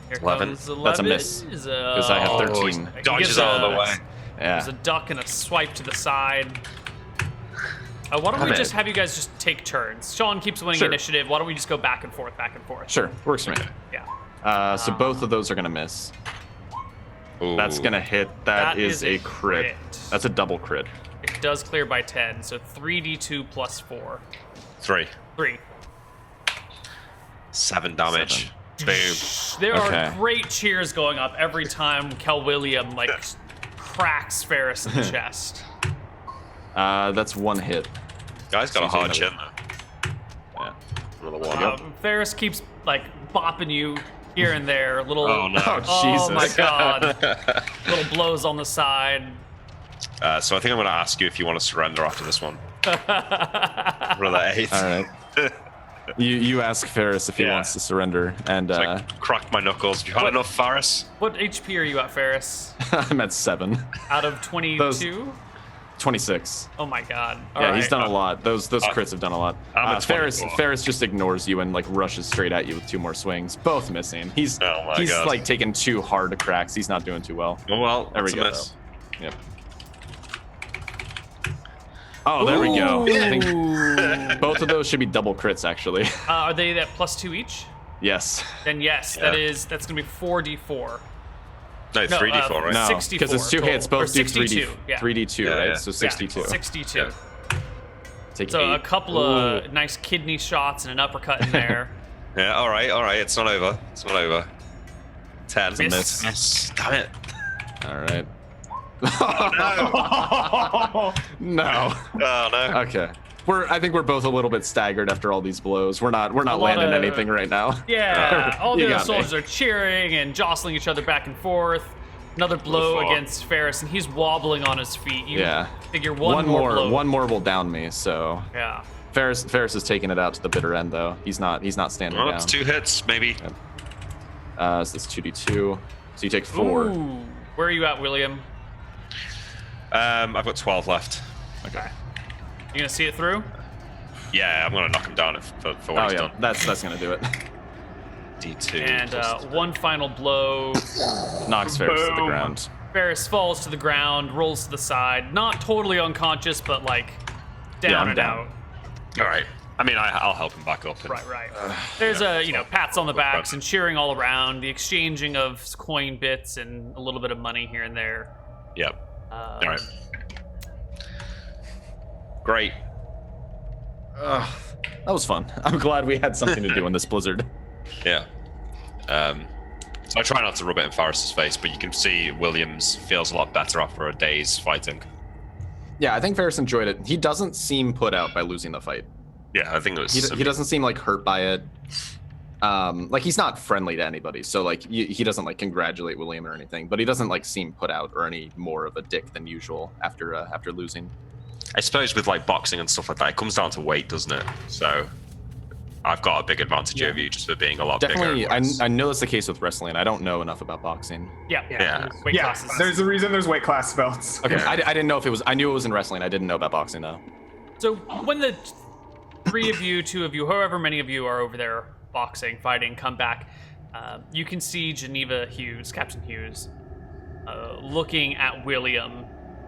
Here 11. comes 11. That's a miss. Because I have 13. Dodges out of the way. There's Yeah. a duck and a swipe to the side. Why don't we Okay. just have you guys just take turns? Sean keeps winning Sure. initiative. Why don't we just go back and forth, back and forth? Sure. Works for me. Yeah. So both of those are going to miss. Ooh. That's going to hit. That that is a crit. That's a double crit. It does clear by 10, so 3d2 plus 4. 3. 3. 7 damage. Boom. There Okay. are great cheers going up every time Kel William like cracks Ferris in the chest. That's 1 hit. Guy's got a Seems hard like chin another- though. Yeah. Another one. Ferris keeps like bopping you here and there, little. Oh no. Oh my Jesus. god! Little blows on the side. So I think I'm going to ask you if you want to surrender after this one. Roll that 8. All right. You ask Ferris if he Yeah. wants to surrender, and So I cracked my knuckles. Have you had enough, Faris? What HP are you at, Ferris? I'm at 7. Out of 22? 26. Oh my god! Yeah, he's done a lot. Those crits have done a lot. I'm at Ferris 24. just ignores you and like rushes straight at you with 2 more swings, both missing. He's Oh my he's God. like taking 2 hard cracks. He's not doing too well. Oh, well, There we that's a go. miss. Though. Yep. Oh, there we go. I think both of those should be double crits actually. Are they at +2 each? Yes. Then yes, Yeah. that's gonna be 4d4. No, 3d4, right? No, 64 because it's 2 hits. total. Or Both do 62, 3D, yeah. 3d2, Yeah, right? yeah. So Yeah, 62. 62. Yeah. Take So 8. a couple of nice kidney shots and an uppercut in there. Yeah, all right. It's not over. It's not over. 10. Miss. Miss. Damn it. All right. Oh, No. Oh, no. Okay. I think we're both a little bit staggered after all these blows. We're not lot landing of- anything right now. Yeah, all the You other got me. soldiers are cheering and jostling each other back and forth. Another blow fuck? against Ferris, and he's wobbling on his feet. You Yeah. figure one more blow. One more will down me. So Yeah. Ferris is taking it out to the bitter end though. He's not standing Well, down. it's 2 hits, maybe. So it's 2d2. So you take 4. Ooh. Where are you at, William? I've got 12 left. Okay. You gonna see it through? Yeah, I'm going to knock him down for what Oh he's yeah, done. that's gonna do it. D2. And plus- one final blow. Knocks Ferris to the Boom. ground. Ferris falls to the ground, rolls to the side, not totally unconscious, but like down I'm and down. out. All right. I mean, I'll help him back up. and- Right. There's pats on the backs and cheering all around, the exchanging of coin bits and a little bit of money here and there. Yep. All All right. Great. That was fun. I'm glad we had something to do in this blizzard. Yeah. So I try not to rub it in Faris's face, but you can see Williams feels a lot better after a day's fighting. Yeah, I think Ferris enjoyed it. He doesn't seem put out by losing the fight. Yeah, I think it was. He doesn't seem like hurt by it. Like he's not friendly to anybody, so like he doesn't like congratulate William or anything. But he doesn't like seem put out or any more of a dick than usual after losing. I suppose with like boxing and stuff like that, it comes down to weight, doesn't it? So I've got a big advantage over you just for being a lot Definitely, bigger. I know it's the case with wrestling. I don't know enough about boxing. Yeah. Weight yeah, classes. there's a reason there's weight class belts. Okay, Yeah. I didn't know if it was. I knew it was in wrestling. I didn't know about boxing though. So when the 3 of you, 2 of you, however many of you are over there boxing, fighting, come back, you can see Geneva Hughes, Captain Hughes, looking at William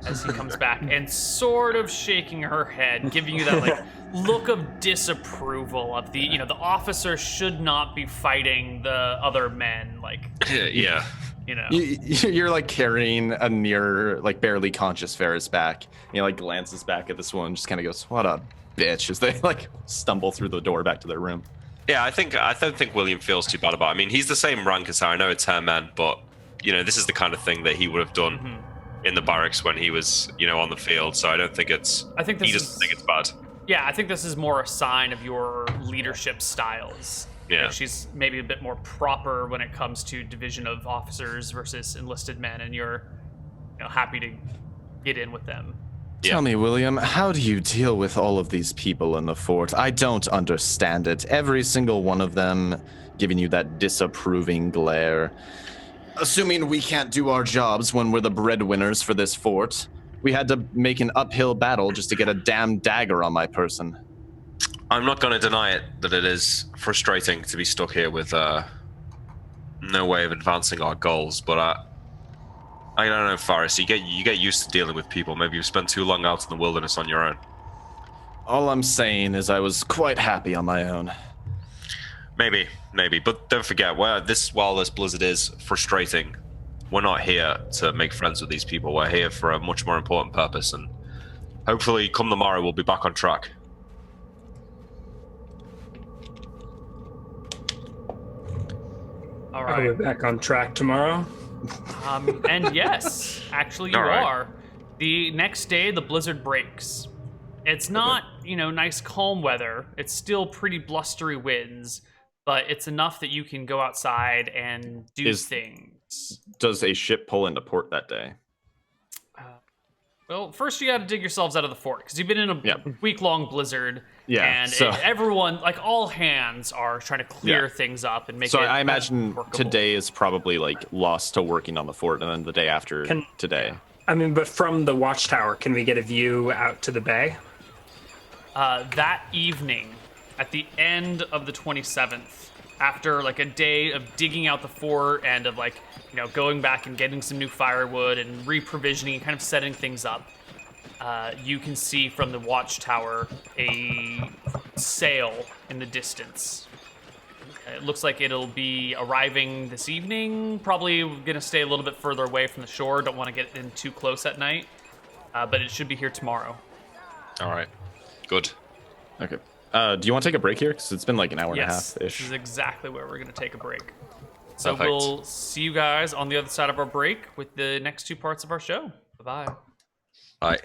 as he comes back and sort of shaking her head, giving you that like look of disapproval of the the officer should not be fighting the other men, like Yeah. You're like carrying a near, like barely conscious Ferris back. Like glances back at this one, just kind of goes, "What a bitch!" As they like stumble through the door back to their room. Yeah, I don't think William feels too bad about it. I mean, he's the same rank as her. I know it's her men, but this is the kind of thing that he would have done in the barracks when he was, on the field. So I don't think it's. I think this he is- doesn't think it's bad. Yeah, I think this is more a sign of your leadership styles. Yeah. She's maybe a bit more proper when it comes to division of officers versus enlisted men, and you're happy to get in with them. Yeah. Tell me, William, how do you deal with all of these people in the fort? I don't understand it. Every single one of them giving you that disapproving glare. Assuming we can't do our jobs when we're the breadwinners for this fort, we had to make an uphill battle just to get a damn dagger on my person. I'm not going to deny it that it is frustrating to be stuck here with no way of advancing our goals. But I don't know, Faris. You get used to dealing with people. Maybe you've spent too long out in the wilderness on your own. All I'm saying is I was quite happy on my own. Maybe. But don't forget, while this blizzard is frustrating, we're not here to make friends with these people. We're here for a much more important purpose, and hopefully, come the morrow, we'll be back on track. All Are we right. back on track tomorrow? And yes, actually you All right. are. The next day, the blizzard breaks. It's not, nice calm weather. It's still pretty blustery winds, but it's enough that you can go outside and do things. Does a ship pull into port that day? Well, first you got to dig yourselves out of the fort because you've been in a week-long blizzard. Yeah, and so- everyone, like all hands, are trying to clear things up and make it. So I imagine workable. today is probably like lost to working on the fort, and then the day after today. I mean, but from the watchtower, can we get a view out to the bay? That evening, at the end of the 27th, after like a day of digging out the fort and of going back and getting some new firewood and reprovisioning and kind of setting things up, you can see from the watchtower a sail in the distance. It looks like it'll be arriving this evening. Probably gonna stay a little bit further away from the shore. Don't want to get in too close at night, but it should be here tomorrow. All right. Good. Okay. Do you want to take a break here? Because it's been like an hour and a Yes, half this ish. is exactly where we're gonna take a break. So Perfect. we'll see you guys on the other side of our break with the next two parts of our show. Bye-bye. All right.